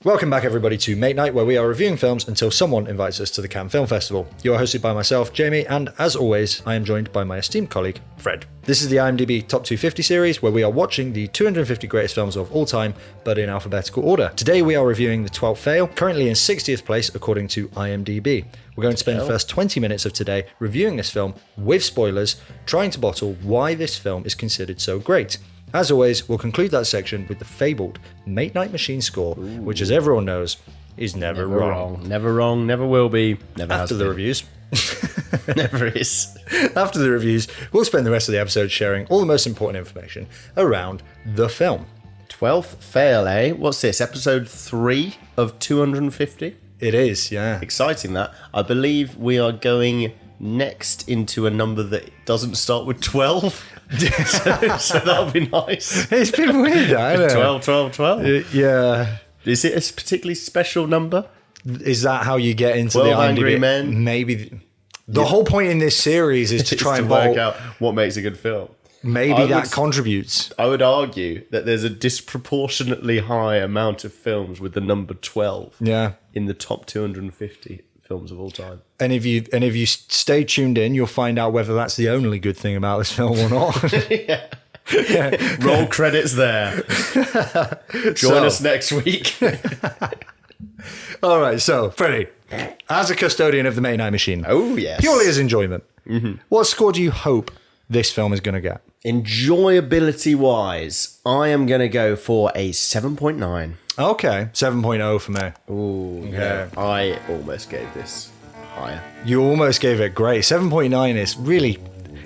Welcome back, everybody, to Mate Night, where we are reviewing films until someone invites us to the Cannes Film Festival. You are hosted by myself, Jamie, and as always, I am joined by my esteemed colleague, Fred. This is the IMDb Top 250 series, where we are watching the 250 greatest films of all time, but in alphabetical order. Today, we are reviewing The 12th Fail, currently in 60th place according to IMDb. We're going to spend the first 20 minutes of today reviewing this film with spoilers, trying to bottle why this film is considered so great. As always, we'll conclude that section with the fabled Mate Night Machine score, which, as everyone knows, is never wrong. Never wrong, never will be, never After has the been. reviews. Never is. After the reviews, we'll spend the rest of the episode sharing all the most important information around the film. 12th Fail, eh? What's this, episode 3 of 250? It is, yeah. Exciting that. I believe we are going next into a number that doesn't start with 12. so that'll be nice. It's been weird, I know. 12, 12, 12. Yeah. Is it a particularly special number? Is that how you get into the 12 IMDb? Angry Men? Maybe. The whole point in this series is to try and work bottle. out what makes a good film. Maybe that contributes. I would argue that there's a disproportionately high amount of films with the number 12 Yeah. in the top 250 films of all time. And if you stay tuned in, you'll find out whether that's the only good thing about this film or not. Yeah. Roll credits there. Join us next week. All right, so Freddie, as a custodian of the Mate Night Machine, Oh, yes. purely as enjoyment, what score do you hope this film is going to get? Enjoyability-wise, I am going to go for a 7.9. Okay, 7.0 for me. Ooh, Yeah. I almost gave this higher. You almost gave it great. 7.9 is really,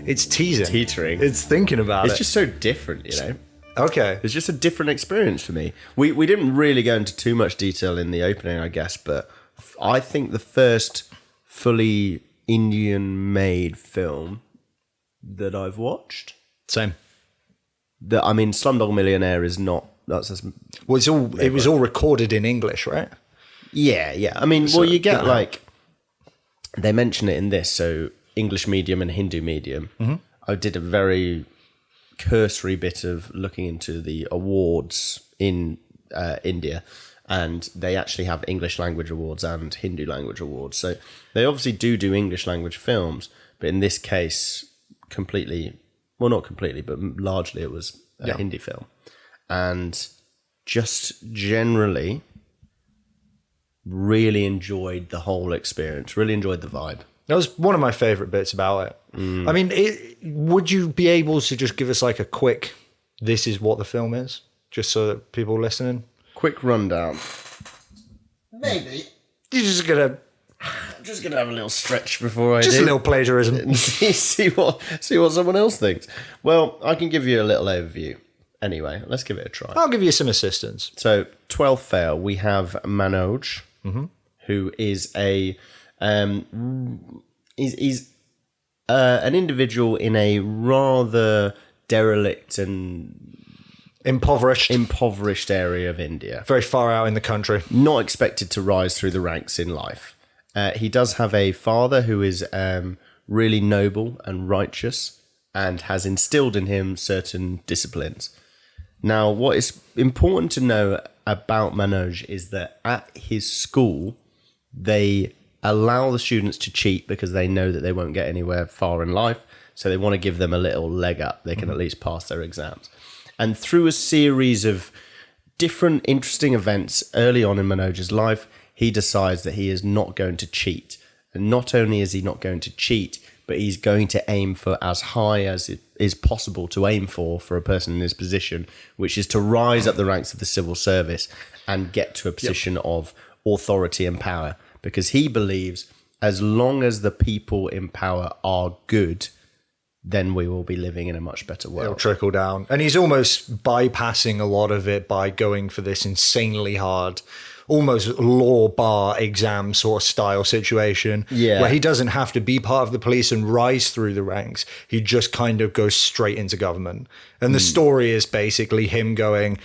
it's teasing. Teetering. It's thinking about It's it. just so different, you know? Okay. It's just a different experience for me. We didn't really go into too much detail in the opening, I guess, but I think the first fully Indian-made film that I've watched. Same. Slumdog Millionaire is not. Well, it was all recorded in English, right? Yeah. You get like they mention it in this, so English medium and Hindu medium. Mm-hmm. I did a very cursory bit of looking into the awards in India, and they actually have English language awards and Hindu language awards. So they obviously do English language films, but in this case, not completely, but largely it was a Hindi film. And just generally really enjoyed the whole experience, really enjoyed the vibe. That was one of my favourite bits about it. I mean, would you be able to just give us like a quick, this is what the film is, just so that people listening? Quick rundown. Maybe. You're just going to... I'm just going to have a little stretch before I Just do. a little plagiarism. And see what someone else thinks. Well, I can give you a little overview. Anyway, let's give it a try. I'll give you some assistance. So, 12th Fail, we have Manoj, who is he's an individual in a rather derelict and impoverished area of India. Very far out in the country. Not expected to rise through the ranks in life. He does have a father who is really noble and righteous and has instilled in him certain disciplines. Now, what is important to know about Manoj is that at his school, they allow the students to cheat because they know that they won't get anywhere far in life. So they want to give them a little leg up. They can at least pass their exams. And through a series of different interesting events early on in Manoj's life, he decides that he is not going to cheat. And not only is he not going to cheat, but he's going to aim for as high as it is possible to aim for a person in his position, which is to rise up the ranks of the civil service and get to a position of authority and power. Because he believes as long as the people in power are good, then we will be living in a much better world. It'll trickle down. And he's almost bypassing a lot of it by going for this insanely hard, almost law bar exam sort of style situation, where he doesn't have to be part of the police and rise through the ranks. He just kind of goes straight into government. And the story is basically him going,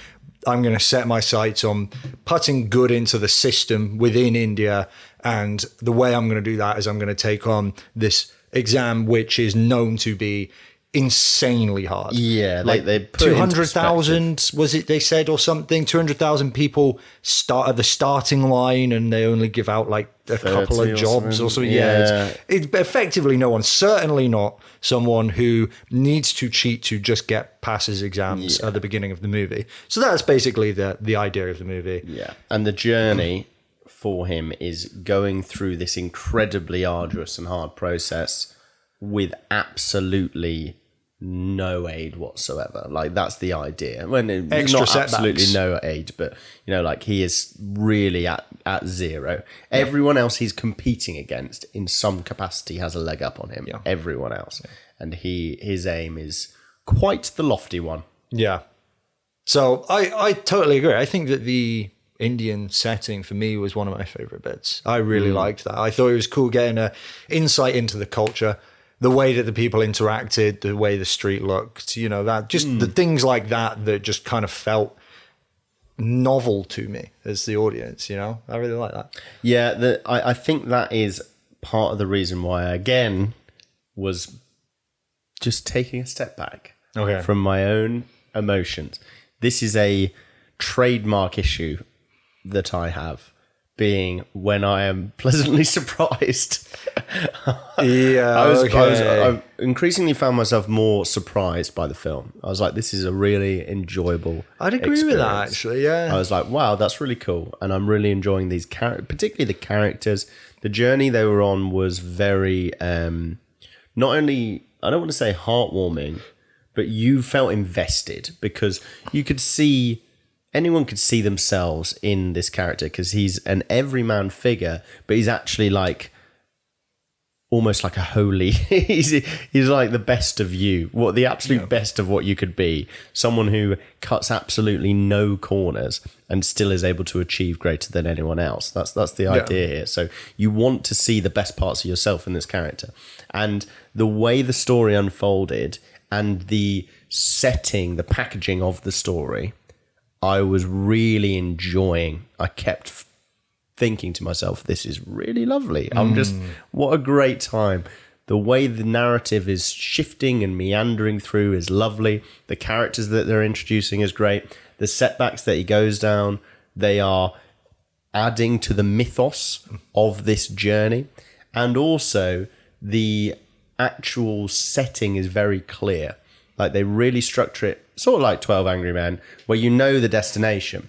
I'm going to set my sights on putting good into the system within India. And the way I'm going to do that is I'm going to take on this exam, which is known to be insanely hard. Yeah, they put 200,000 was it they said or something? 200,000 people start at the starting line, and they only give out like a couple of jobs or something. Yeah, it's effectively no one. Certainly not someone who needs to cheat to just get past his exams at the beginning of the movie. So that's basically the idea of the movie. Yeah, and the journey for him is going through this incredibly arduous and hard process with absolutely no aid whatsoever. Like, that's the idea. When Extra not setbacks. absolutely no aid, but you know, like, he is really at zero. Everyone else he's competing against in some capacity has a leg up on him. Yeah. Everyone else, and his aim is quite the lofty one. Yeah. So I totally agree. I think that the Indian setting for me was one of my favorite bits. I really liked that. I thought it was cool getting an insight into the culture, the way that the people interacted, the way the street looked, you know, that just the things like that just kind of felt novel to me as the audience, you know. I really like that. Yeah, I think that is part of the reason why I, again, was just taking a step back from my own emotions. This is a trademark issue that I have, being when I am pleasantly surprised. I increasingly found myself more surprised by the film. I was like, this is a really enjoyable I'd agree with that, actually, yeah. I was like, wow, that's really cool. And I'm really enjoying these particularly the characters. The journey they were on was very, not only, I don't want to say heartwarming, but you felt invested because you could see, anyone could see themselves in this character because he's an everyman figure, but he's actually like almost like a holy. he's like the best of you, the absolute best of what you could be. Someone who cuts absolutely no corners and still is able to achieve greater than anyone else. That's the idea here. So you want to see the best parts of yourself in this character, and the way the story unfolded and the setting, the packaging of the story, I was really enjoying. I kept thinking to myself, this is really lovely. What a great time. The way the narrative is shifting and meandering through is lovely. The characters that they're introducing is great. The setbacks that he goes down, they are adding to the mythos of this journey. And also the actual setting is very clear. Like, they really structure it sort of like 12 Angry Men, where you know the destination,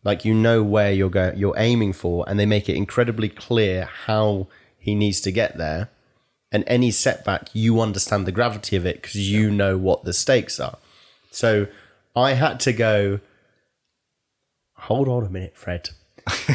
like you know where you're aiming for, and they make it incredibly clear how he needs to get there. And any setback, you understand the gravity of it because you know what the stakes are. So I had to go, hold on a minute, Fred.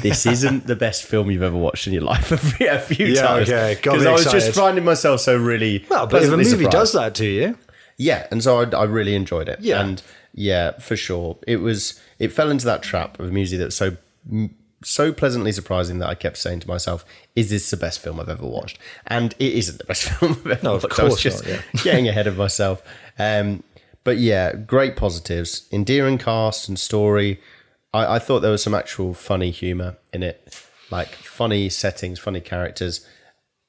This isn't the best film you've ever watched in your life a few times. Because I was just finding myself so really. Well, but if a movie does that to you. Yeah, and so I really enjoyed it. Yeah. And yeah, for sure. It fell into that trap of music that's so pleasantly surprising that I kept saying to myself, is this the best film I've ever watched? And it isn't the best film I've ever watched. Of course I was just getting ahead of myself. But yeah, great positives. Endearing cast and story. I thought there was some actual funny humour in it. Like funny settings, funny characters.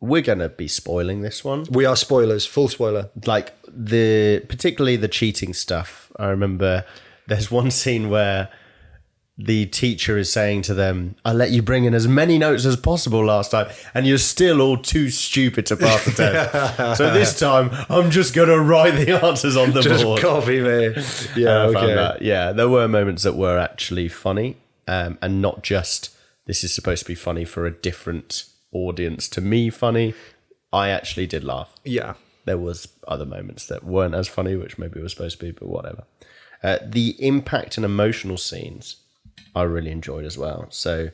We're going to be spoiling this one. We are spoilers, full spoiler. Like particularly the cheating stuff. I remember there's one scene where the teacher is saying to them, I let you bring in as many notes as possible last time, and you're still all too stupid to pass the test. So this time, I'm just going to write the answers on the board. Just copy me. Yeah, okay. Yeah, there were moments that were actually funny, and not just, this is supposed to be funny for a different audience to me funny. I actually did laugh. Yeah. There was other moments that weren't as funny, which maybe were supposed to be, but whatever. The impact and emotional scenes I really enjoyed as well. So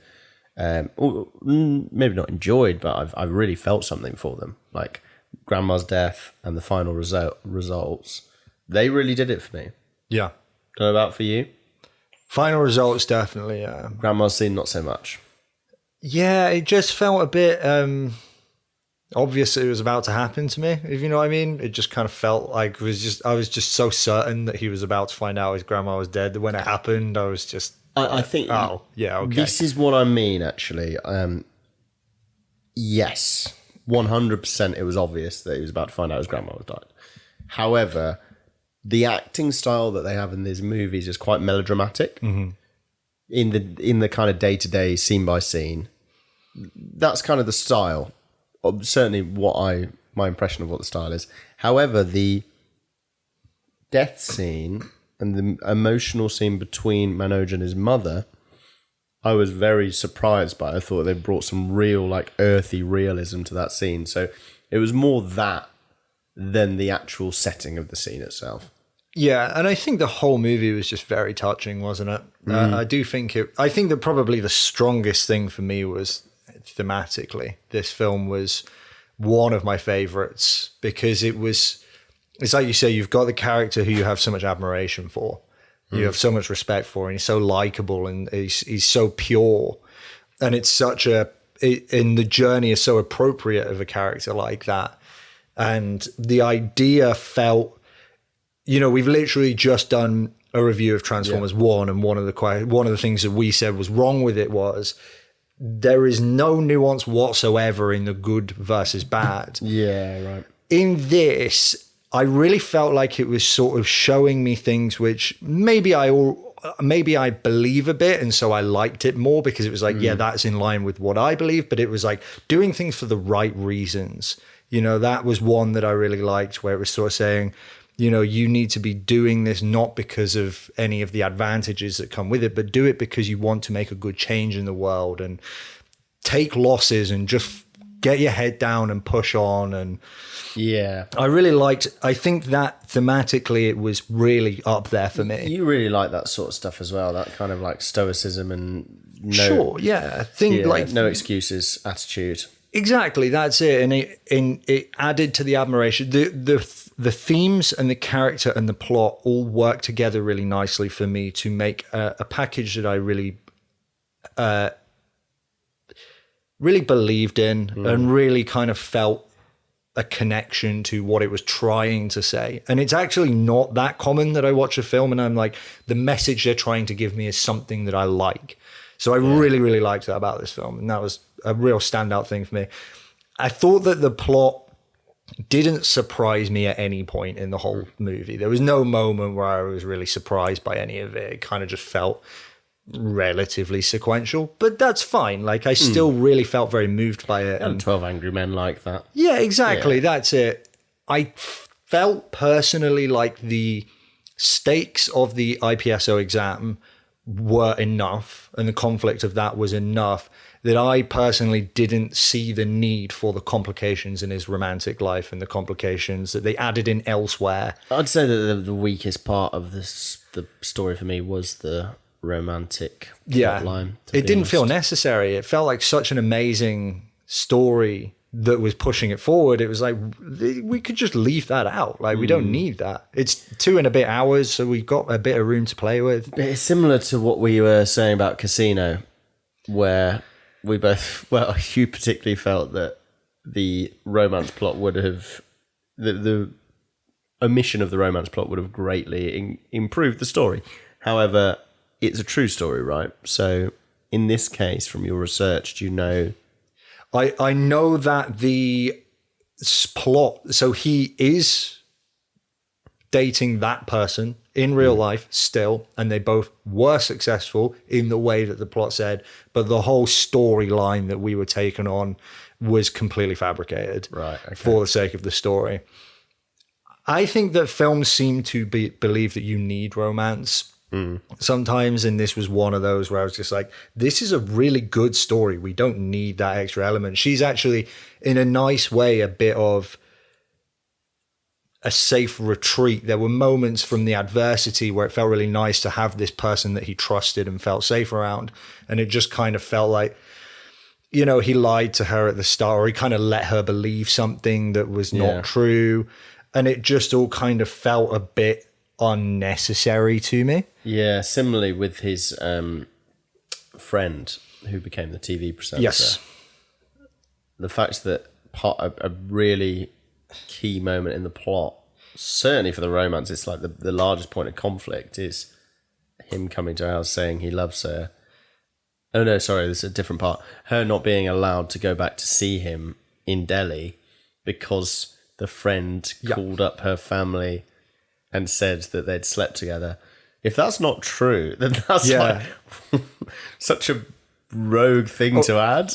maybe not enjoyed, but I've really felt something for them. Like Grandma's death and the final results, they really did it for me. Yeah. What about for you? Final results, definitely, yeah. Grandma's scene, not so much. Yeah, it just felt a bit obvious it was about to happen to me, if you know what I mean. It just kind of felt like I was just so certain that he was about to find out his grandma was dead that when it happened, I was just... I think... Oh, yeah, okay. This is what I mean, actually. Yes, 100% it was obvious that he was about to find out his grandma was died. However, the acting style that they have in these movies is quite melodramatic. In the kind of day-to-day, scene by scene. That's kind of the style. Certainly my impression of what the style is. However, the death scene and the emotional scene between Manoj and his mother, I was very surprised by. I thought they brought some real, like, earthy realism to that scene. So it was more that than the actual setting of the scene itself. Yeah, and I think the whole movie was just very touching, wasn't it? I do think I think that probably the strongest thing for me was thematically. This film was one of my favorites because it's like you say, you've got the character who you have so much admiration for. You have so much respect for, and he's so likable, and he's so pure. And it's and the journey is so appropriate of a character like that. And the idea felt, we've literally just done a review of Transformers 1, and one of the things that we said was wrong with it was there is no nuance whatsoever in the good versus bad. Yeah, right. In this, I really felt like it was sort of showing me things which maybe I believe a bit, and so I liked it more because it was like, yeah, that's in line with what I believe, but it was like doing things for the right reasons. That was one that I really liked, where it was sort of saying, you need to be doing this not because of any of the advantages that come with it, but do it because you want to make a good change in the world and take losses and just get your head down and push on. And yeah, I think that thematically it was really up there for me. You really like that sort of stuff as well, that kind of like stoicism and no excuses attitude. Exactly, that's it. And it added to the admiration. The themes and the character and the plot all work together really nicely for me to make a package that I really believed in and really kind of felt a connection to what it was trying to say. And it's actually not that common that I watch a film and I'm like, the message they're trying to give me is something that I like. So I really, really liked that about this film. And that was a real standout thing for me. I thought that the plot didn't surprise me at any point in the whole movie. There was no moment where I was really surprised by any of it. It kind of just felt relatively sequential, but that's fine. Like, I still really felt very moved by it. And 12 Angry Men like that. Yeah, exactly. Yeah. That's it. I felt personally like the stakes of the IPSO exam were enough, and the conflict of that was enough, that I personally didn't see the need for the complications in his romantic life and the complications that they added in elsewhere. I'd say that the weakest part of the story for me was the romantic plotline. It didn't feel necessary. It felt like such an amazing story that was pushing it forward. It was like, we could just leave that out. Like, we don't need that. It's 2 and a bit hours, so we've got a bit of room to play with. It's similar to what we were saying about Casino, where we both, well, you particularly felt that the romance plot would have, the omission of the romance plot would have greatly improved the story. However, it's a true story, right? So in this case, from your research, do you know? I know that the plot, so he is dating that person in real life still, and they both were successful in the way that the plot said, but the whole storyline that we were taken on was completely fabricated for the sake of the story. I think that films seem to believe that you need romance sometimes, and this was one of those where I was just like, this is a really good story. We don't need that extra element. She's actually, in a nice way, a bit of a safe retreat. There were moments from the adversity where it felt really nice to have this person that he trusted and felt safe around. And it just kind of felt like, he lied to her at the start, or he kind of let her believe something that was not true. And it just all kind of felt a bit unnecessary to me. Yeah, similarly with his friend who became the TV presenter. Yes. The fact that a really key moment in the plot, certainly for the romance, it's like the largest point of conflict is him coming to her house saying he loves her. Oh no, sorry, this is a different part. Her not being allowed to go back to see him in Delhi because the friend called up her family and said that they'd slept together. If that's not true, then that's like such a rogue thing to add.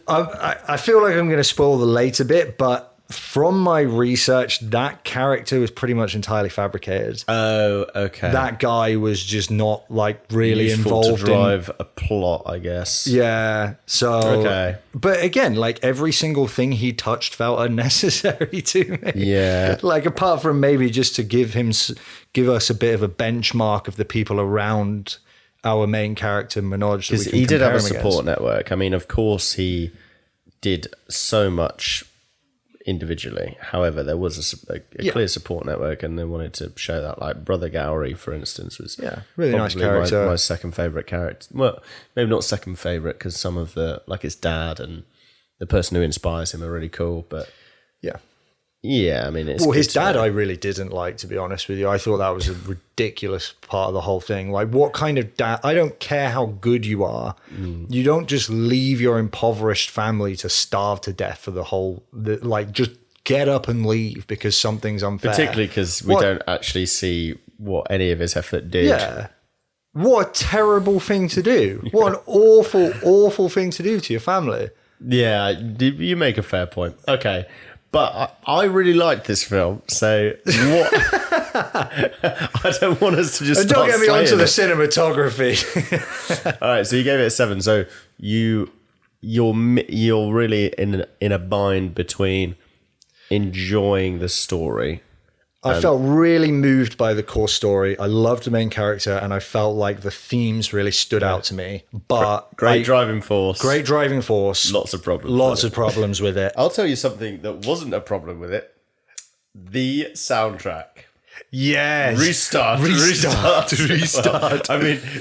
I feel like I'm going to spoil the later bit, but from my research, that character was pretty much entirely fabricated. Oh, okay. That guy was just not like really Useful involved to drive a plot, I guess. Yeah. So, okay. But again, like every single thing he touched felt unnecessary to me. Yeah. Like apart from maybe just to give us a bit of a benchmark of the people around our main character Manoj. Because he did have a support network. I mean, of course, he did so much individually. However, there was a clear support network, and they wanted to show that. Like Brother Gowrie, for instance, was really nice character. My second favorite character. Well, maybe not second favorite because some of the his dad and the person who inspires him are really cool. But yeah, I mean, it's his dad I really didn't like, to be honest with you. I thought that was a ridiculous part of the whole thing. Like, what kind of dad? I don't care how good you are. You don't just leave your impoverished family to starve to death for just get up and leave because something's unfair. Particularly because we don't actually see what any of his effort did. Yeah. What a terrible thing to do. What an awful, awful thing to do to your family. Yeah, you make a fair point. Okay. But I really liked this film, so what? I don't want us to just. And don't get me onto the cinematography. All right, so you gave it a 7. So you're really in a bind between enjoying the story. I felt really moved by the core story. I loved the main character, and I felt like the themes really stood out to me. But great driving force. Lots of problems. With it. I'll tell you something that wasn't a problem with it. The soundtrack. Yes. Restart. I mean,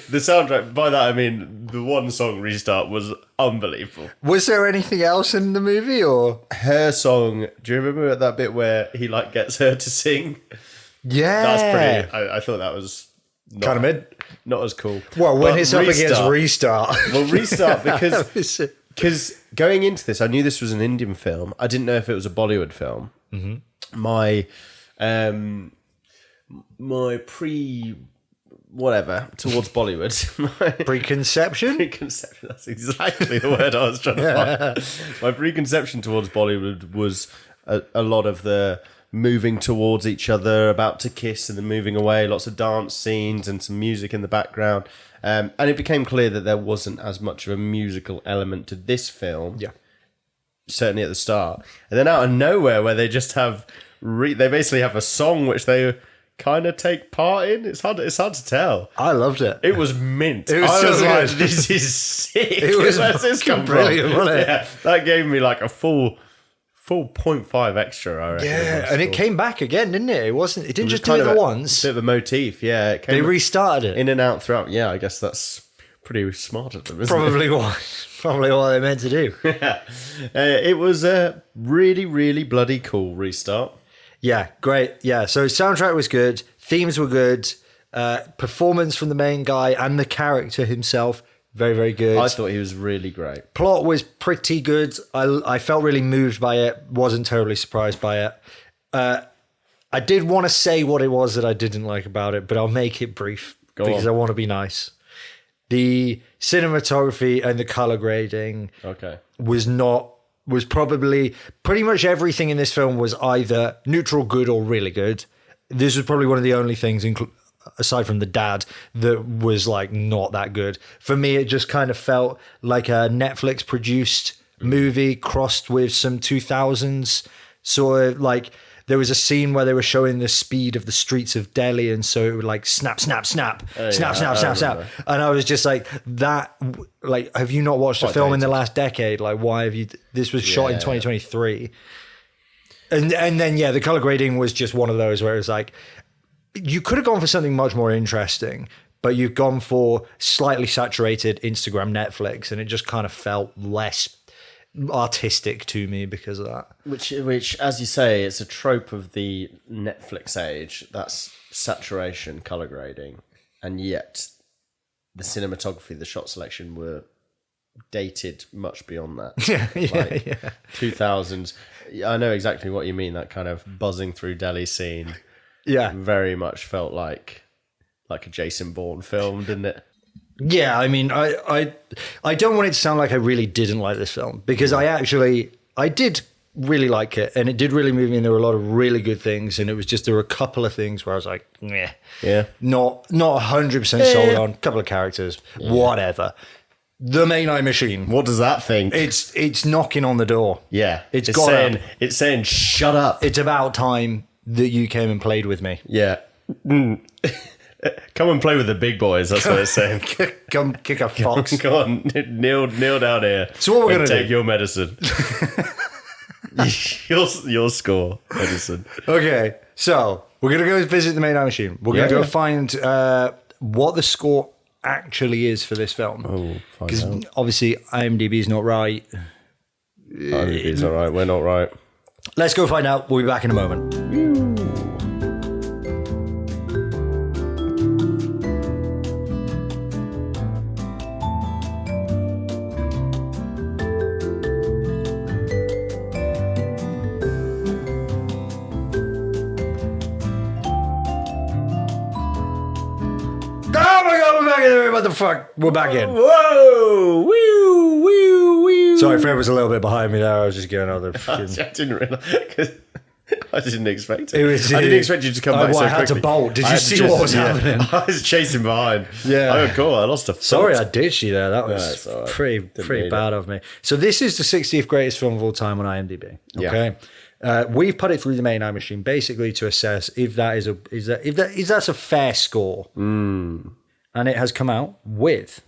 the soundtrack, by that I mean the one song, Restart, was unbelievable. Was there anything else in the movie, or? Her song, do you remember that bit where he gets her to sing? Yeah. That's pretty, I thought that was kind of mid. Not as cool. Well, when it's up against Restart. Well, Restart, because going into this, I knew this was an Indian film. I didn't know if it was a Bollywood film. Mm-hmm. My towards Bollywood. Preconception? Preconception, that's exactly the word I was trying to find. My preconception towards Bollywood was a lot of the moving towards each other, about to kiss and then moving away, lots of dance scenes and some music in the background. And it became clear that there wasn't as much of a musical element to this film. Yeah. Certainly at the start. And then out of nowhere, where they just have... they basically have a song which they... kind of take part in. It's hard to tell. I loved it. It was mint. It was I was like, good. this is sick. It was Where's this come brilliant, from? wasn't it? Yeah, that gave me a full 0.5 extra, I reckon. Yeah, and it came back again, didn't it? It didn't just do kind it of the once. Bit of a motif, yeah. They restarted it. In and out throughout. Yeah, I guess that's pretty smart of them, isn't Probably it? Probably what they meant to do. Yeah. It was a really, really bloody cool restart. Yeah, great. Yeah, so soundtrack was good. Themes were good. Performance from the main guy and the character himself, very, very good. I thought he was really great. Plot was pretty good. I felt really moved by it. Wasn't terribly surprised by it. I did want to say what it was that I didn't like about it, but I'll make it brief because I want to be nice. The cinematography and the color grading was probably pretty much everything in this film was either neutral good or really good. This was probably one of the only things, aside from the dad, that was not that good. For me, it just kind of felt like a Netflix produced movie crossed with some 2000s sort of there was a scene where they were showing the speed of the streets of Delhi, and so it would snap, snap, snap, snap, snap. And I was just that, have you not watched a film in the last decade? Why have you, this was shot in 2023. And then, the color grading was just one of those where it was you could have gone for something much more interesting, but you've gone for slightly saturated Instagram Netflix, and it just kind of felt less artistic to me because of that. Which, as you say, it's a trope of the Netflix age. That's saturation, color grading, and yet the cinematography, the shot selection were dated much beyond that. yeah. 2000s. I know exactly what you mean. That kind of buzzing through Delhi scene. Yeah. Very much felt like a Jason Bourne film, didn't it? Yeah, I mean, I don't want it to sound like I really didn't like this film, because I did really like it, and it did really move me, and there were a lot of really good things, and it was just, there were a couple of things where I was like, yeah, not 100% sold on, a couple of characters, whatever. The Main Eye Machine. What does that think? It's knocking on the door. Yeah. It's saying, shut up. It's about time that you came and played with me. Yeah. Come and play with the big boys, that's what it's saying. Come kick a fox. Go on, kneel down here. So what we're going to take your medicine. your score, medicine. Okay, so we're going to go visit the Main Eye Machine. We're going to go find what the score actually is for this film. Because obviously IMDb's not right. IMDb's all right, we're not right. Let's go find out. We'll be back in a moment. What the fuck? We're back in. Whoa! Woo! Woo! Woo! Sorry, Fred was a little bit behind me there. I was just going over. I didn't realise. I didn't expect it. I didn't expect you to come back so quickly. I had to bolt. Did you see what was happening? I was chasing behind. Yeah. Oh, cool. I lost a foot. Sorry, I ditched you there. That was pretty bad of me. So this is the 60th greatest film of all time on IMDb. Okay. Yeah. We've put it through the Main Eye Machine basically to assess if that's a fair score. And it has come out with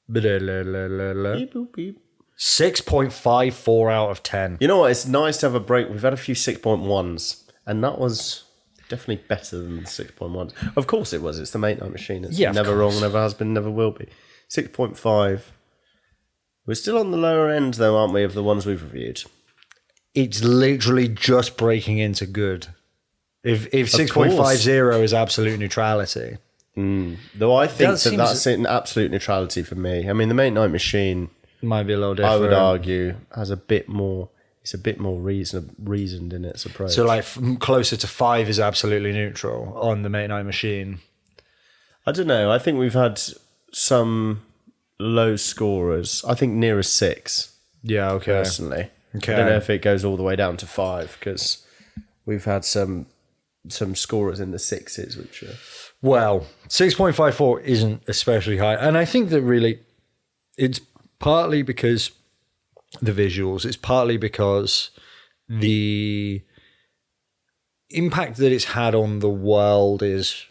6.54 out of 10. You know what? It's nice to have a break. We've had a few 6.1s, and that was definitely better than the 6.1s. Of course it was. It's the Main Eye Machine. It's never wrong, never has been, never will be. 6.5. We're still on the lower end, though, aren't we, of the ones we've reviewed? It's literally just breaking into good. If 6.50 is absolute neutrality. Though I think that's an absolute neutrality for me. I mean, the Main Eye Machine might be a little different. I would argue has a bit more. It's a bit more reasoned in its approach. So, like, closer to 5 is absolutely neutral on the Main Eye Machine. I don't know. I think we've had some low scorers. I think nearer 6. Yeah. Okay. Personally, okay. I don't know if it goes all the way down to 5 because we've had some scorers in the 6s, which are. Well, 6.54 isn't especially high. And I think that really it's partly because the visuals, it's partly because the impact that it's had on the world is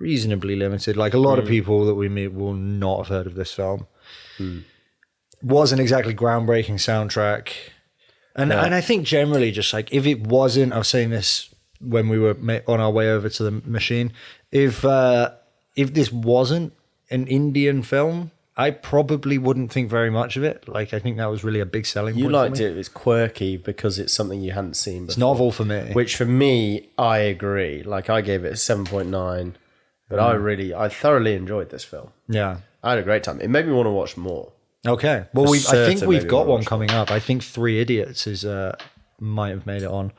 reasonably limited. Like, a lot of people that we meet will not have heard of this film. Wasn't exactly groundbreaking soundtrack. And I think generally just like, if it wasn't, I was saying this when we were on our way over to the machine, if this wasn't an Indian film, I probably wouldn't think very much of it. Like, I think that was really a big selling point. You liked it. It's quirky because it's something you hadn't seen before. It's novel for me. Which for me, I agree. Like, I gave it a 7.9, but I thoroughly enjoyed this film. Yeah. I had a great time. It made me want to watch more. Okay. Well, I think we've got one coming up. I think 3 Idiots might have made it on.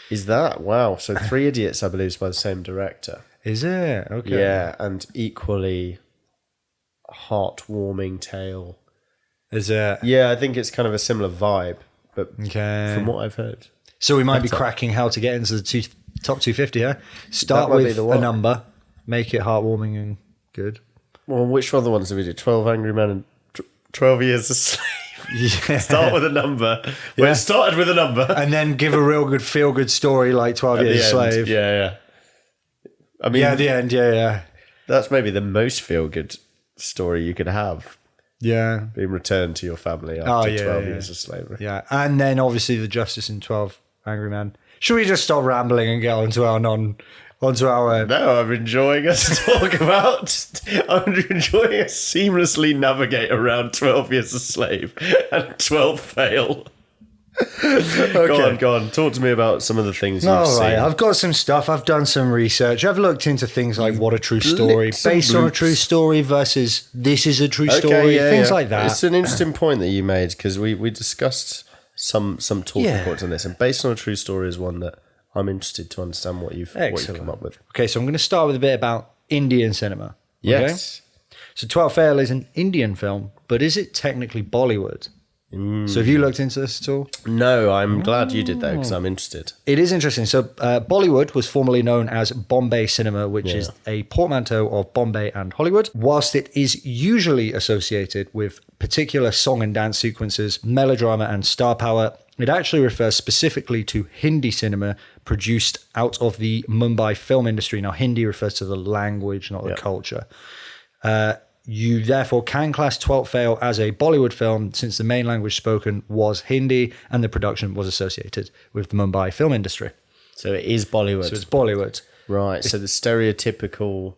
Is that? Wow. So 3 Idiots, I believe, is by the same director. Is it? Okay. Yeah, and equally heartwarming tale. Is it? Yeah, I think it's kind of a similar vibe, but from what I've heard. So we might be cracking how to get into the top 250 here. Start with a number, make it heartwarming and good. Well, which other ones have we did? 12 Angry Men and 12 Years a Slave. Yeah. Start with a number. Well, it started with a number. And then give a real good feel-good story like 12 Years a Slave. Yeah. I mean, at the end, yeah. That's maybe the most feel-good story you could have. Yeah. Being returned to your family after 12 years of slavery. Yeah. And then obviously the justice in 12 Angry Men. Should we just stop rambling and get onto our No, I'm enjoying us talk about. I'm enjoying us seamlessly navigate around 12 Years a Slave and 12 Fail. Okay. Go on. Talk to me about some of the things you've All seen. right, I've got some stuff. I've done some research. I've looked into things like what a true story, licked some based on a boots. true story versus this is a true story, things like that. It's an interesting point that you made because we discussed some talking points on this, and based on a true story is one that I'm interested to understand what you've come up with. Okay, so I'm going to start with a bit about Indian cinema. Yes. Okay? So 12 Fail is an Indian film, but is it technically Bollywood? So have you looked into this at all? No, I'm glad you did though because I'm interested. It is interesting. So Bollywood was formerly known as Bombay Cinema, which is a portmanteau of Bombay and Hollywood. Whilst it is usually associated with particular song and dance sequences, melodrama and star power, it actually refers specifically to Hindi cinema produced out of the Mumbai film industry. Now, Hindi refers to the language, not the culture. You therefore can class 12th Fail as a Bollywood film since the main language spoken was Hindi and the production was associated with the Mumbai film industry. So it is Bollywood. So it's Bollywood. Right. So the stereotypical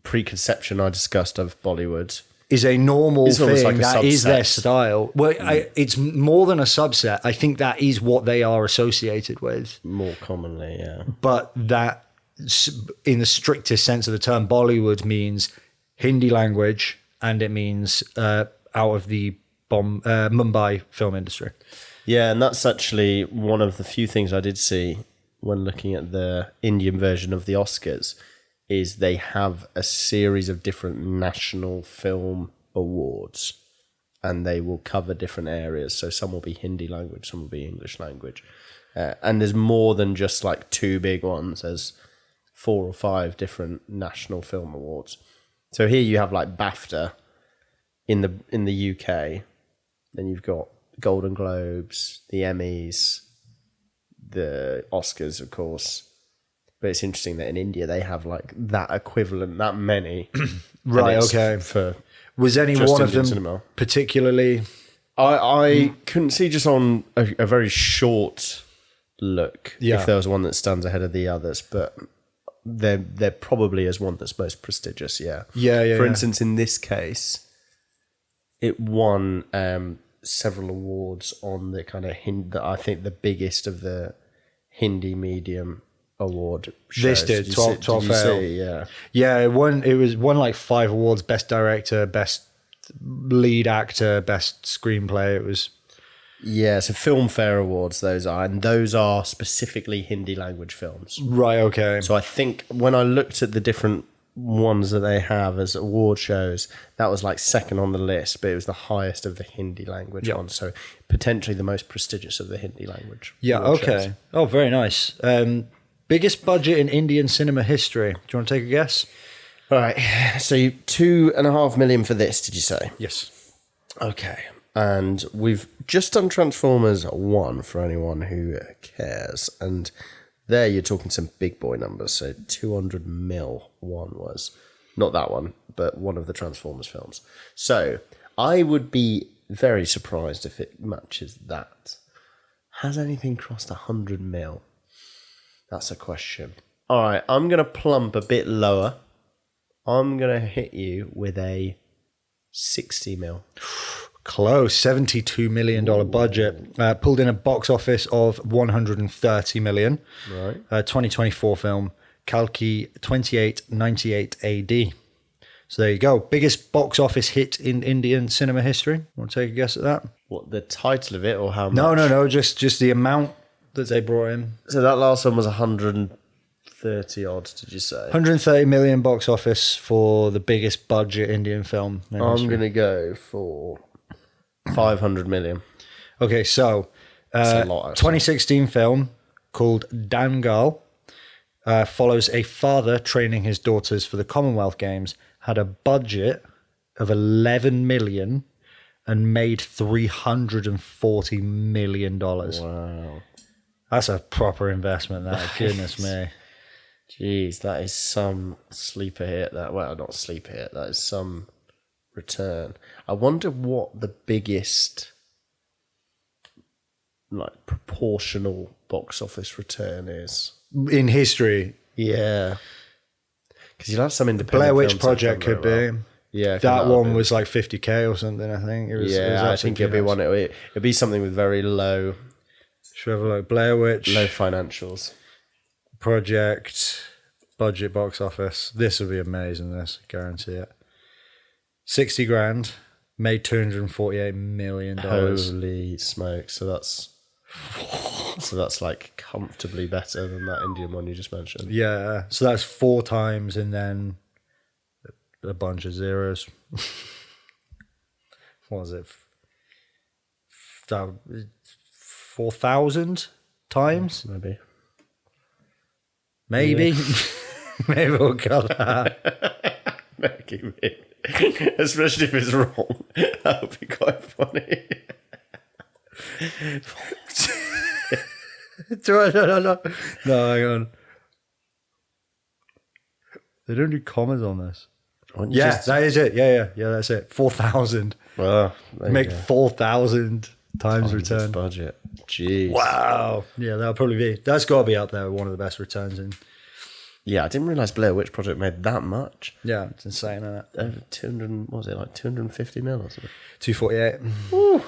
preconception I discussed of Bollywood Is a normal It's almost thing. like a That is their subset. style. Well, it's more than a subset. I think that is what they are associated with. more commonly, yeah. But that, in the strictest sense of the term, Bollywood means Hindi language, and it means out of the Mumbai film industry. Yeah, and that's actually one of the few things I did see when looking at the Indian version of the Oscars is they have a series of different national film awards and they will cover different areas. So some will be Hindi language, some will be English language. And there's more than just like two big ones. There's 4 or 5 different national film awards. So here you have like BAFTA in the UK, then you've got Golden Globes, the Emmys, the Oscars, of course. But it's interesting that in India they have like that equivalent, that many. Right, okay. Was any just one of Indian them cinema. particularly... I couldn't see just on a very short look if there was one that stands ahead of the others, but there probably is one that's most prestigious, yeah. For instance, in this case, it won several awards on the kind of I think the biggest of the Hindi medium award shows. This did 12 you Fail. see? Yeah. Yeah, it won like 5 awards: best director, best lead actor, best screenplay. It was So Filmfare Awards, those are, and those are specifically Hindi language films. right. Okay, So I think when I looked at the different ones that they have as award shows, that was like second on the list, but it was the highest of the Hindi language ones. So potentially the most prestigious of the Hindi language. award okay. shows. Oh, very nice. Biggest budget in Indian cinema history. Do you want to take a guess? All right. So 2.5 million for this, did you say? Yes. Okay. And we've just done Transformers 1 for anyone who cares. And there you're talking some big boy numbers. So 200 mil one was. Not that one, but one of the Transformers films. So I would be very surprised if it matches that. Has anything crossed 100 mil? That's a question. All right, I'm going to plump a bit lower. I'm going to hit you with a 60 mil. Close. $72 million budget. Pulled in a box office of $130 million. Right. 2024 film, Kalki 2898 AD. So there you go. Biggest box office hit in Indian cinema history. Want to take a guess at that? What, the title of it or how much? No. Just the amount that they brought in. So that last one was 130 odd, did you say? 130 million box office for the biggest budget Indian film. I'm going to go for 500 million. Okay, so That's a lot, actually. 2016 film called Dangal follows a father training his daughters for the Commonwealth Games, had a budget of 11 million and made $340 million. Wow. That's a proper investment, that. Goodness me. Jeez, that is some sleeper hit. Not sleeper hit, that is some return. I wonder what the biggest like proportional box office return is. In history. Yeah. Because you'll have some independent Blair Witch films that Project come could very be. well. Yeah. I think That that'll one was like 50k or something, I think. It was I think it'll be absolutely one. It'll be something with very low Should we have a look? Blair Witch. Low financials. Project. Budget box office. This will be amazing, this. Guarantee it. 60 grand. Made $248 million. Holy smoke. So that's like comfortably better than that Indian one you just mentioned. Yeah. So that's 4 times and then a bunch of zeros. What was it? 4,000 times? Maybe. Maybe we'll cut that. Maybe. Especially if it's wrong. That would be quite funny. No, hang on. They don't do commas on this. Yeah, that is it. Yeah, that's it. 4,000. Well, Make 4,000 times return. Budget. Jeez. Wow. Yeah, that'll probably be. That's got to be up there. One of the best returns in. Yeah, I didn't realise Blair Witch Project made that much. Yeah, it's insane, isn't it? Over 200, what was it, like 250 mil or something? 248. Woo.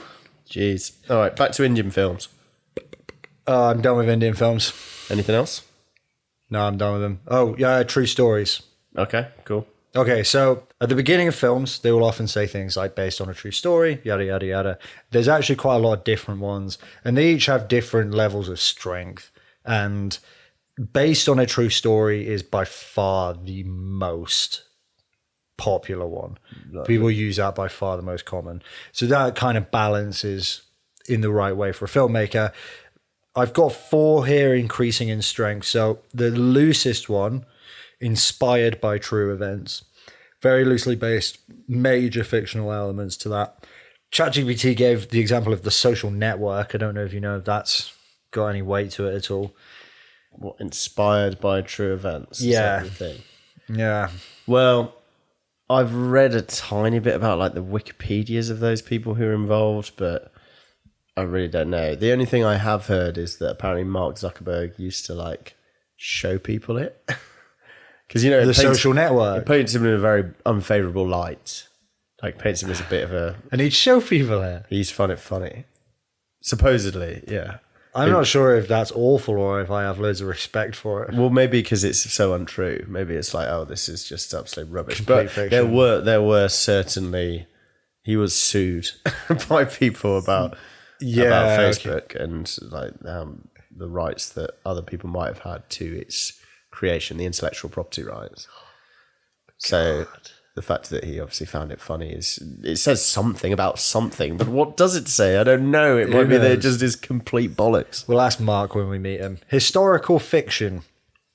Jeez. All right, back to Indian films. I'm done with Indian films. Anything else? No, I'm done with them. Oh, yeah, true stories. Okay, cool. Okay, so at the beginning of films, they will often say things like based on a true story, yada, yada, yada. There's actually quite a lot of different ones, and they each have different levels of strength. And based on a true story is by far the most popular one. People use that by far the most common. So that kind of balance is in the right way for a filmmaker. I've got 4 here increasing in strength. So the loosest one, inspired by true events, very loosely based, major fictional elements to that. ChatGPT gave the example of The Social Network. I don't know if you know if that's got any weight to it at all. What, inspired by true events? Yeah. Is that the thing? Yeah. Well, I've read a tiny bit about like the Wikipedias of those people who are involved, but I really don't know. The only thing I have heard is that apparently Mark Zuckerberg used to like show people it. Because, you know, The Social Network. It paints him in a very unfavourable light. Like, paints him as a bit of a... And he'd show people it. He's funny. Supposedly, yeah. I'm not sure if that's awful or if I have loads of respect for it. Well, maybe because it's so untrue. Maybe it's like, oh, this is just absolute rubbish. Complete But fiction. there were certainly... He was sued by people about Facebook and like the rights that other people might have had to its creation, the intellectual property rights. So the fact that he obviously found it funny it says something about something, but what does it say? I don't know. It might be that it just is complete bollocks. We'll ask Mark when we meet him. Historical fiction.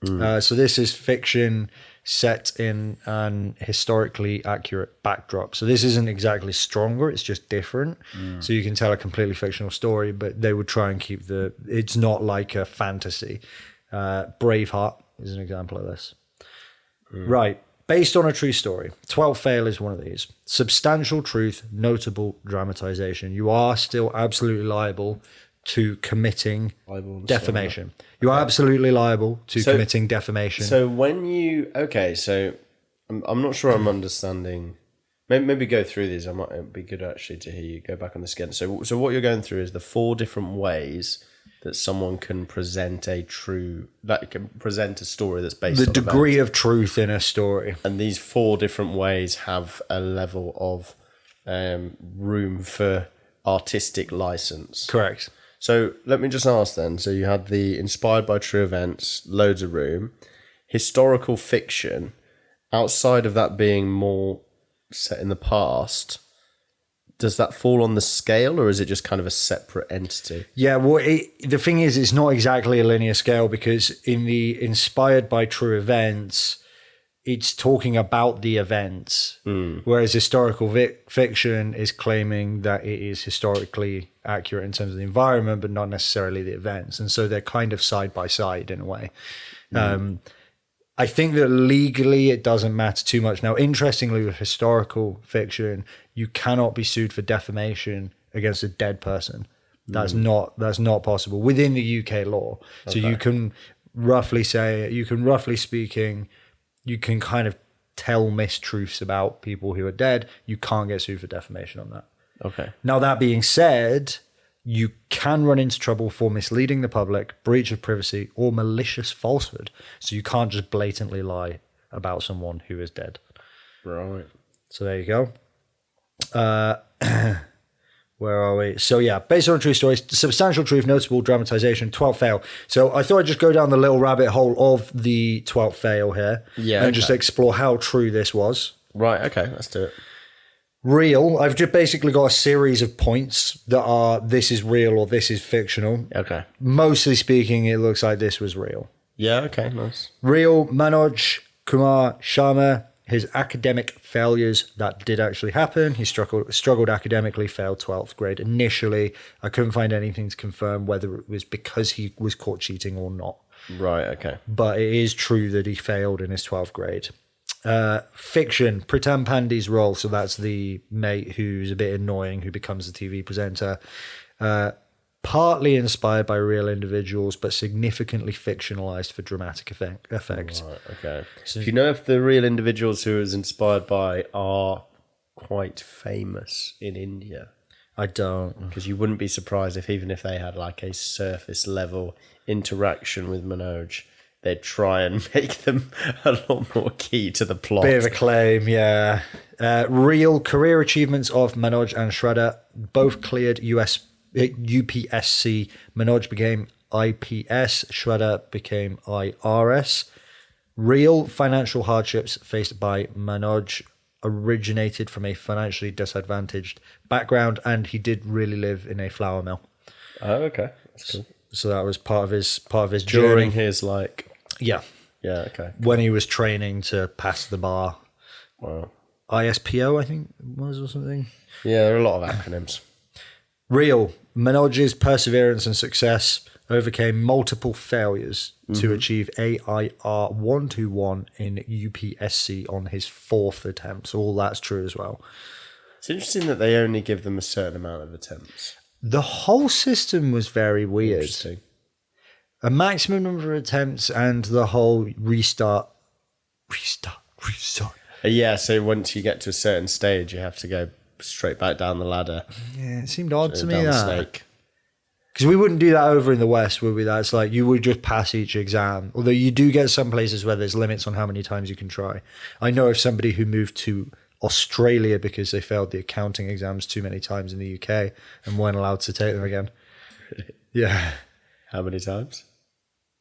So this is fiction set in an historically accurate backdrop. So this isn't exactly stronger, it's just different. So you can tell a completely fictional story, but they would try and keep it's not like a fantasy. Braveheart is an example of this. Right. Based on a true story. 12 Fail is one of these. Substantial truth, notable dramatization. You are still absolutely liable to committing defamation. You are absolutely liable to committing defamation. So when you... Okay, so I'm not sure I'm understanding... Maybe go through these. It'd be good actually to hear you go back on this again. So what you're going through is the 4 different ways that someone can present a story that's based on the degree of truth in a story. And these 4 different ways have a level of room for artistic license. Correct. So let me just ask then. So you had the inspired by true events, loads of room. Historical fiction, outside of that being more set in the past, does that fall on the scale or is it just kind of a separate entity? Yeah, well, the thing is, it's not exactly a linear scale because in the inspired by true events, it's talking about the events, whereas historical fiction is claiming that it is historically accurate in terms of the environment, but not necessarily the events. And so they're kind of side by side in a way. I think that legally it doesn't matter too much. Now, interestingly, with historical fiction, you cannot be sued for defamation against a dead person. That's not possible within the UK law. So you can roughly speaking, you can kind of tell mistruths about people who are dead. You can't get sued for defamation on that. Okay. Now, that being said, you can run into trouble for misleading the public, breach of privacy, or malicious falsehood. So you can't just blatantly lie about someone who is dead. Right. So there you go. Where are we? So yeah, based on a true story, substantial truth, notable dramatization, 12th fail. So I thought I'd just go down the little rabbit hole of the 12th fail here. Yeah. And just explore how true this was. Right, okay, let's do it. Real. I've just basically got a series of points that are this is real or this is fictional. Okay. Mostly speaking, it looks like this was real. Yeah, okay, nice. Real, Manoj Kumar Sharma, his academic failures, that did actually happen. He struggled academically, failed 12th grade. Initially, I couldn't find anything to confirm whether it was because he was caught cheating or not. Right, okay. But it is true that he failed in his 12th grade. Fiction, Pritam Pandey's role, so that's the mate who's a bit annoying, who becomes the TV presenter. Partly inspired by real individuals, but significantly fictionalized for dramatic effect. Right, okay. So do you know if the real individuals who it was inspired by are quite famous in India? I don't. Because you wouldn't be surprised if even if they had like a surface level interaction with Manoj, they'd try and make them a lot more key to the plot. Bit of a claim, yeah. Real career achievements of Manoj and Shraddha both cleared UPSC. Manoj became IPS, Shraddha became IRS. Real financial hardships faced by Manoj originated from a financially disadvantaged background, and he did really live in a flour mill. Oh, okay. That's cool. So that was part of his During journey. his like... Yeah. Yeah, okay. When he was training to pass the bar. Wow. ISPO, I think it was, or something. Yeah, there are a lot of acronyms. Real. Manoj's perseverance and success overcame multiple failures to achieve AIR 121 in UPSC on his 4th attempt. So all that's true as well. It's interesting that they only give them a certain amount of attempts. The whole system was very weird. Interesting. A maximum number of attempts and the whole restart. Yeah, so once you get to a certain stage, you have to go straight back down the ladder. Yeah, it seemed odd to me down the that. snake. Because we wouldn't do that over in the West, would we? That's like you would just pass each exam. Although you do get some places where there's limits on how many times you can try. I know of somebody who moved to Australia because they failed the accounting exams too many times in the UK and weren't allowed to take them again. Yeah. How many times?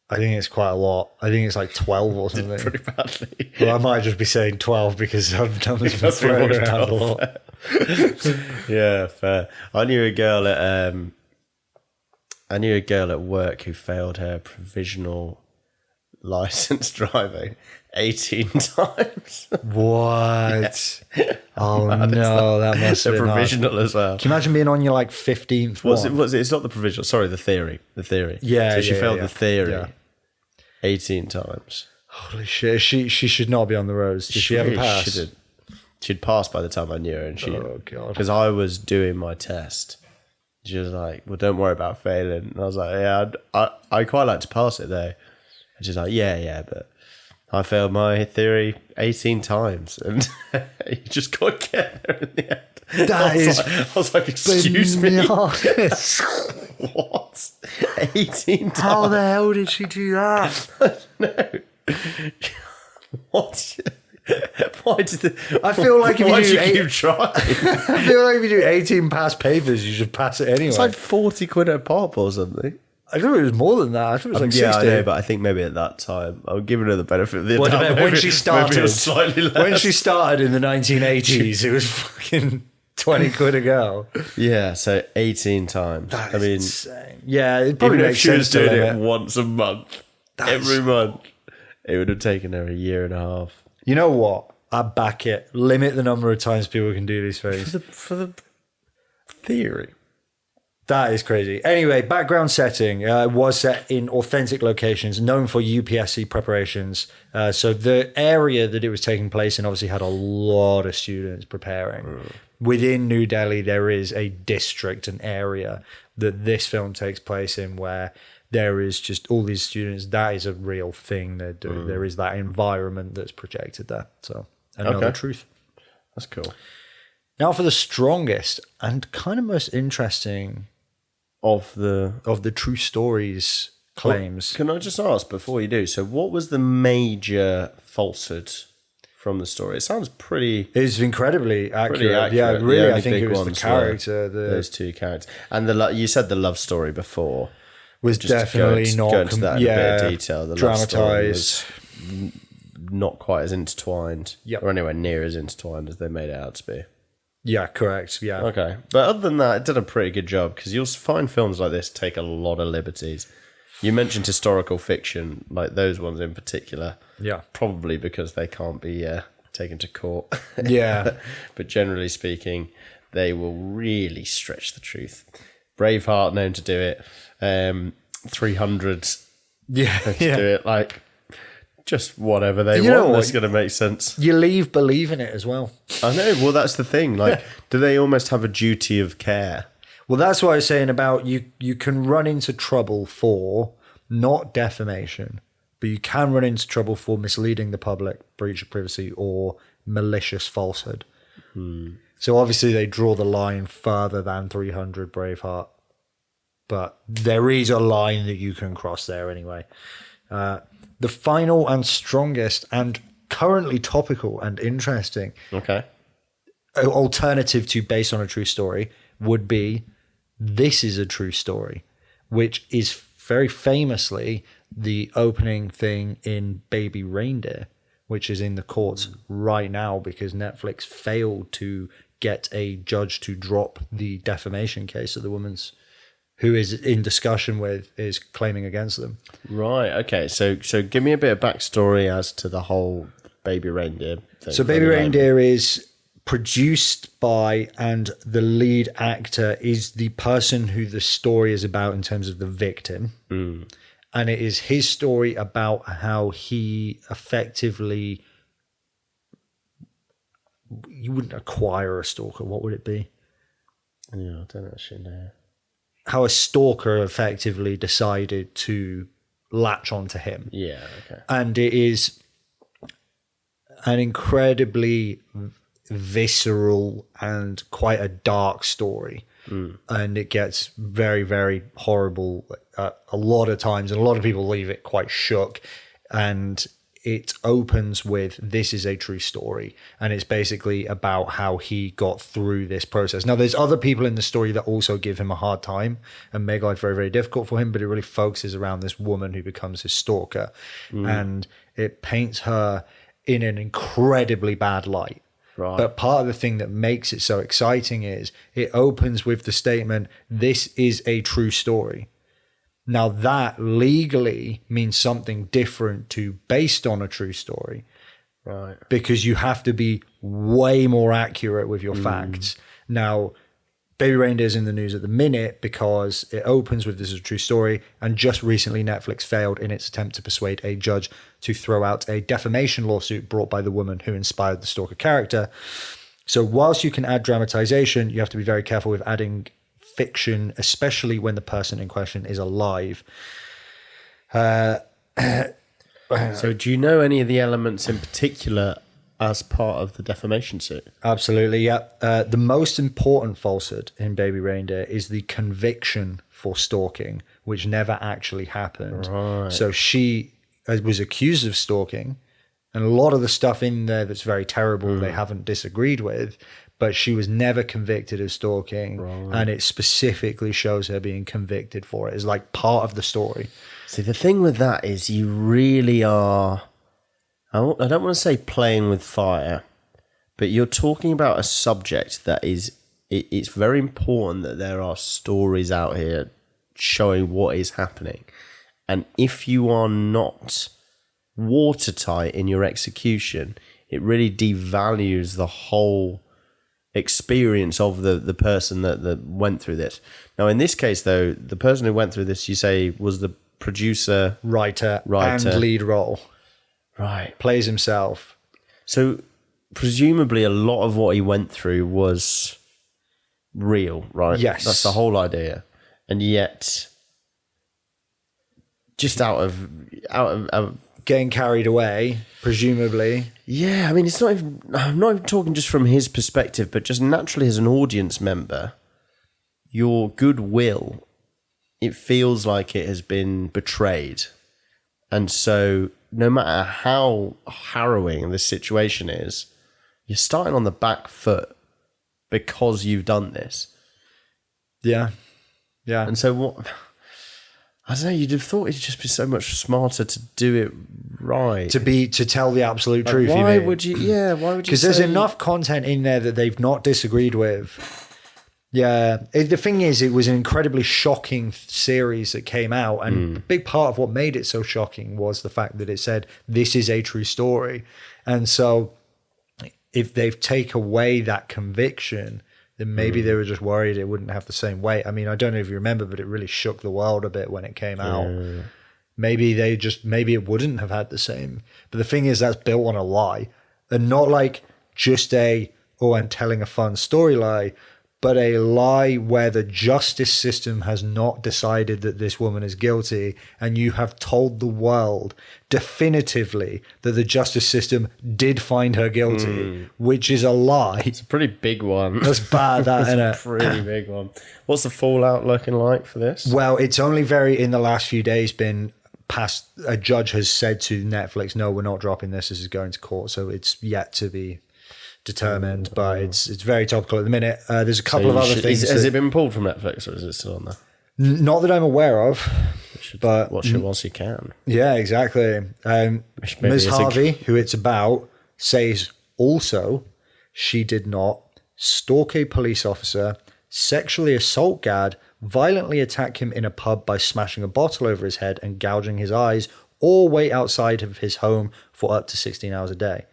I think it's quite a lot. I think it's like 12 or something. Pretty badly. Well, I might just be saying 12 because I've done this been thrown around a lot. Yeah, fair. I knew a girl at work who failed her provisional license driving 18 times. What? Yeah. Oh no, that must have the been provisional hard. as well. Can you imagine being on your like 15th one? Was it? It's not the provisional. Sorry, the theory. Yeah. So she failed the theory Yeah. 18 times. Holy shit! She should not be on the roads. Did she ever really pass? shouldn't. She'd passed by the time I knew her, and Oh god! because I was doing my test. She was like, "Well, don't worry about failing." And I was like, "Yeah, I quite like to pass it though." And she's like, "Yeah, but I failed my theory 18 times, and you just got to get there in the end." I was like, "Excuse me, what? 18 times? How the hell did she do that? No, what?" Why did I feel like if why you do do keep trying? I feel like if you do 18 past papers, you should pass it anyway. It's like 40 quid a pop or something. I thought it was more than that. I thought it was like 60. Yeah, I know, but I think maybe at that time, I'm giving her the benefit of the Well, doubt. when she started, maybe it was slightly less. when she started in the 1980s, it was fucking 20 quid a go. Yeah, so 18 times. That I mean, insane. Yeah, it probably even if makes she was sense to doing it limit. once a month, every month, it would have taken her a year and a half. You know what? I back it. Limit the number of times people can do these things. For the theory. That is crazy. Anyway, background setting was set in authentic locations known for UPSC preparations. So the area that it was taking place in obviously had a lot of students preparing. Within New Delhi, there is a district, an area that this film takes place in where there is just all these students. That is a real thing they're doing. There is that environment that's projected there. So another truth. That's cool. Now for the strongest and kind of most interesting of the true stories claims. Can I just ask before you do? So, what was the major falsehood from the story? It sounds pretty. It's incredibly accurate. Pretty accurate. Yeah, The really. only I think big it was the ones character. those two characters, and you said the love story before was just definitely to not go into that in a bit of detail. The love story was dramatized. not quite as intertwined, Yep. or anywhere near as intertwined as they made it out to be. Yeah, correct. Yeah. Okay, but other than that, it did a pretty good job because you'll find films like this take a lot of liberties. You mentioned historical fiction, like those ones in particular. Yeah. Probably because they can't be taken to court. Yeah. But generally speaking, they will really stretch the truth. Braveheart known to do it. 300 Yeah. to do it. Like, just whatever they know want what? that's going to make sense. You leave believing it as well. I know. Well, that's the thing. Like, do they almost have a duty of care? Well, that's what I was saying about you can run into trouble for not defamation, but you can run into trouble for misleading the public, breach of privacy, or malicious falsehood. So obviously they draw the line further than 300 Braveheart, but there is a line that you can cross there anyway. The final and strongest and currently topical and interesting alternative to based on a true story would be This Is a True Story, which is very famously the opening thing in Baby Reindeer, which is in the courts right now because Netflix failed to get a judge to drop the defamation case that the woman's who is in discussion with is claiming against them. Right. Okay. So give me a bit of backstory as to the whole Baby Reindeer thing. So Baby Reindeer is produced by, and the lead actor is the person who the story is about in terms of the victim. And it is his story about how he effectively, you wouldn't acquire a stalker. What would it be? Yeah, I don't actually know. How a stalker effectively decided to latch onto him. Yeah, okay. And it is an incredibly visceral and quite a dark story. And it gets very, very horrible a lot of times. And a lot of people leave it quite shook. And it opens with, this is a true story. And it's basically about how he got through this process. Now, there's other people in the story that also give him a hard time and make life very, very difficult for him. But it really focuses around this woman who becomes his stalker. And it paints her in an incredibly bad light. Right. But part of the thing that makes it so exciting is it opens with the statement, this is a true story. Now that legally means something different to based on a true story. Right. Because you have to be way more accurate with your facts. Now, Baby Reindeer is in the news at the minute because it opens with this is a true story, and just recently Netflix failed in its attempt to persuade a judge to throw out a defamation lawsuit brought by the woman who inspired the stalker character. So whilst you can add dramatization, you have to be very careful with adding fiction, especially when the person in question is alive. So do you know any of the elements in particular as part of the defamation suit? Absolutely, yeah. The most important falsehood in Baby Reindeer is the conviction for stalking, which never actually happened. Right. So she was accused of stalking, and a lot of the stuff in there that's very terrible they haven't disagreed with, but she was never convicted of stalking, and it specifically shows her being convicted for it. It's like part of the story. See, the thing with that is you really are... I don't want to say playing with fire, but you're talking about a subject that is, it's very important that there are stories out here showing what is happening. And if you are not watertight in your execution, it really devalues the whole experience of the person that went through this. Now, in this case, though, the person who went through this, you say, was the producer, Writer. And lead role. Right. Plays himself. So presumably a lot of what he went through was real, right? Yes. That's the whole idea. And yet just out of getting carried away, presumably. Yeah, I mean, it's not even, I'm not even talking just from his perspective, but just naturally as an audience member, your goodwill it feels like it has been betrayed. And so no matter how harrowing this situation is, you're starting on the back foot because you've done this. Yeah. Yeah. And so what... I don't know, you'd have thought it'd just be so much smarter to do it right. To tell the absolute truth, why you mean? would you... Yeah, why would you Because there's enough content in there that they've not disagreed with. Yeah. The thing is, it was an incredibly shocking series that came out. And a big part of what made it so shocking was the fact that it said, this is a true story. And so if they've taken away that conviction, then maybe they were just worried it wouldn't have the same weight. I mean, I don't know if you remember, but it really shook the world a bit when it came out. Maybe it wouldn't have had the same. But the thing is, that's built on a lie. And not like just I'm telling a fun story lie, but a lie where the justice system has not decided that this woman is guilty, and you have told the world definitively that the justice system did find her guilty, which is a lie. It's a pretty big one. That's bad, that, isn't it? It's a pretty big one. What's the fallout looking like for this? Well, it's only in the last few days been passed. A judge has said to Netflix, no, we're not dropping this. This is going to court. So it's yet to be determined, but it's very topical at the minute. There's a couple of other things. Has it been pulled from Netflix, or is it still on there? Not that I'm aware of. But watch it whilst you can. Yeah, exactly. Ms. Harvey, who it's about, says also she did not stalk a police officer, sexually assault Gad, violently attack him in a pub by smashing a bottle over his head and gouging his eyes, or wait outside of his home for up to 16 hours a day.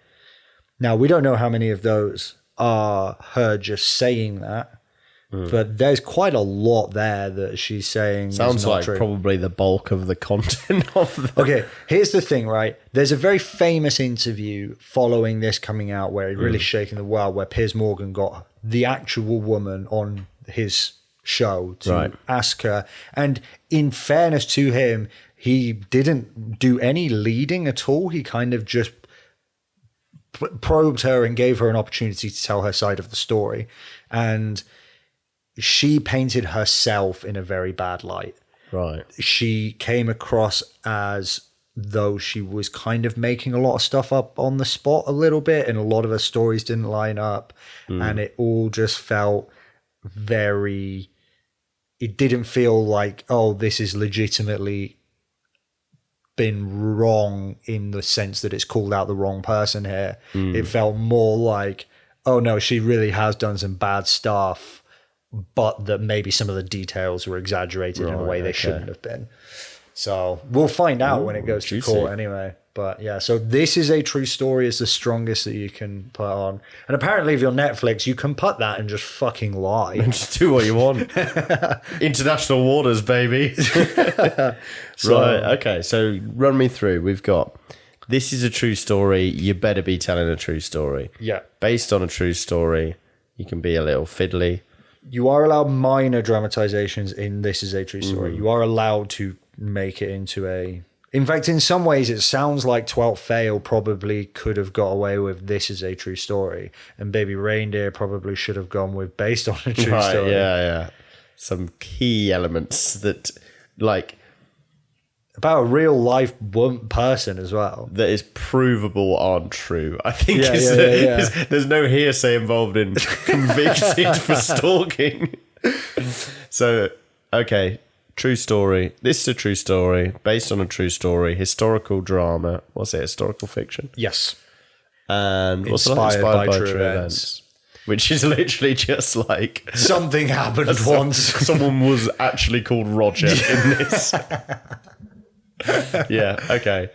Now, we don't know how many of those are her just saying that, but there's quite a lot there that she's saying. Sounds is not like true. Probably the bulk of the content of the... Okay, here's the thing, right? There's a very famous interview following this coming out where it really shaking the world, where Piers Morgan got the actual woman on his show to ask her. And in fairness to him, he didn't do any leading at all. He kind of just probed her and gave her an opportunity to tell her side of the story. And she painted herself in a very bad light. Right. She came across as though she was kind of making a lot of stuff up on the spot a little bit, and a lot of her stories didn't line up. And it all just felt it didn't feel like, oh, this is legitimately been wrong in the sense that it's called out the wrong person here. It felt more like, oh no, she really has done some bad stuff, but that maybe some of the details were exaggerated in a way they shouldn't have been. So we'll find out when it goes to court anyway. But yeah, so this is a true story is the strongest that you can put on. And apparently if you're Netflix, you can put that and just fucking lie. And just do what you want. International waters, baby. Right, okay. So run me through. We've got, this is a true story. You better be telling a true story. Yeah. Based on a true story. You can be a little fiddly. You are allowed minor dramatizations in This Is a True Story. You are allowed to make it into a... In fact, in some ways, it sounds like 12th Fail probably could have got away with This Is a True Story, and Baby Reindeer probably should have gone with Based on a True Story. Yeah. Some key elements that, like... About a real life person as well. That is provable aren't true. I think there's no hearsay involved in convicted for stalking. So, okay... True story. This is a true story, based on a true story, historical drama. What's it? Historical fiction? Yes. And what's inspired by true events. Which is literally just like... Something happened once. Someone was actually called Roger in this. Yeah, okay.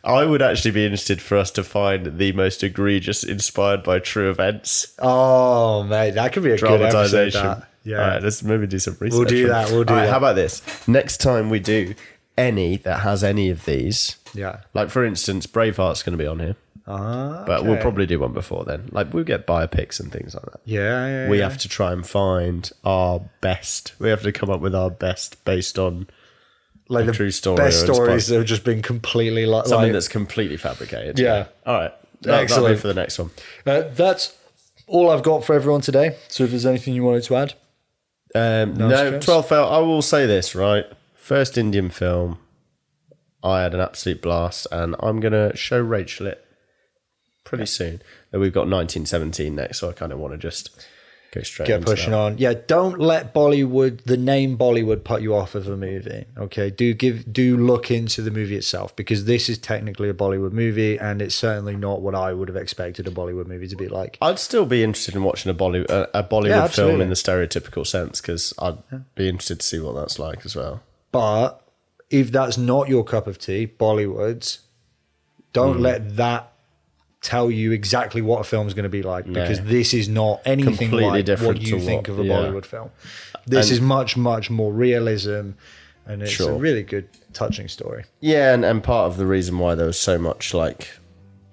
I would actually be interested for us to find the most egregious inspired by true events. Oh, mate, that could be a good episode. That. Yeah. All right, let's maybe do some research. We'll do that. All right, how about this? Next time we do any that has any of these. Yeah. Like, for instance, Braveheart's going to be on here. But we'll probably do one before then. Like, we'll get biopics and things like that. Yeah. We have to try and find our best. We have to come up with our best based on like the true story. Best stories that have just been completely something that's completely fabricated. Yeah. All right. That'll be for the next one. That's all I've got for everyone today. So if there's anything you wanted to add. No, stress? 12 fail. I will say this, right? First Indian film. I had an absolute blast, and I'm going to show Rachel it pretty soon. Then we've got 1917 next, so I kind of want to just go straight Get into pushing that. on. Yeah, don't let Bollywood, the name Bollywood, put you off of a movie. Okay, do look into the movie itself, because this is technically a Bollywood movie, and it's certainly not what I would have expected a Bollywood movie to be like. I'd still be interested in watching a Bollywood Yeah, film absolutely. in the stereotypical sense, because I'd be interested to see what that's like as well. But if that's not your cup of tea, Bollywood, don't let that tell you exactly what a film's going to be like, because this is not anything Completely like different what you to think what- of a yeah. Bollywood film. This is much, much more realism, and it's a really good, touching story. Yeah, and part of the reason why there was so much, like,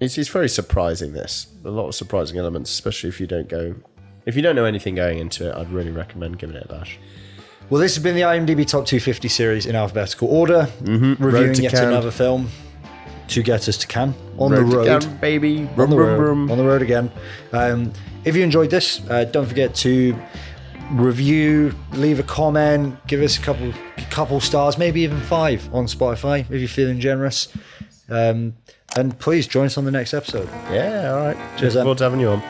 it's very surprising, this. A lot of surprising elements, especially if you don't know anything going into it. I'd really recommend giving it a bash. Well, this has been the IMDb Top 250 series in alphabetical order, reviewing to yet Cannes. another film to get us to Cannes. On the to road. Cannes, baby. On Rum, the rum, road, rum. on the road again. If you enjoyed this, don't forget to review, leave a comment, give us a couple stars, maybe even 5 on Spotify if you're feeling generous. And please join us on the next episode. Yeah, all right. Cheers, Look forward to having you on.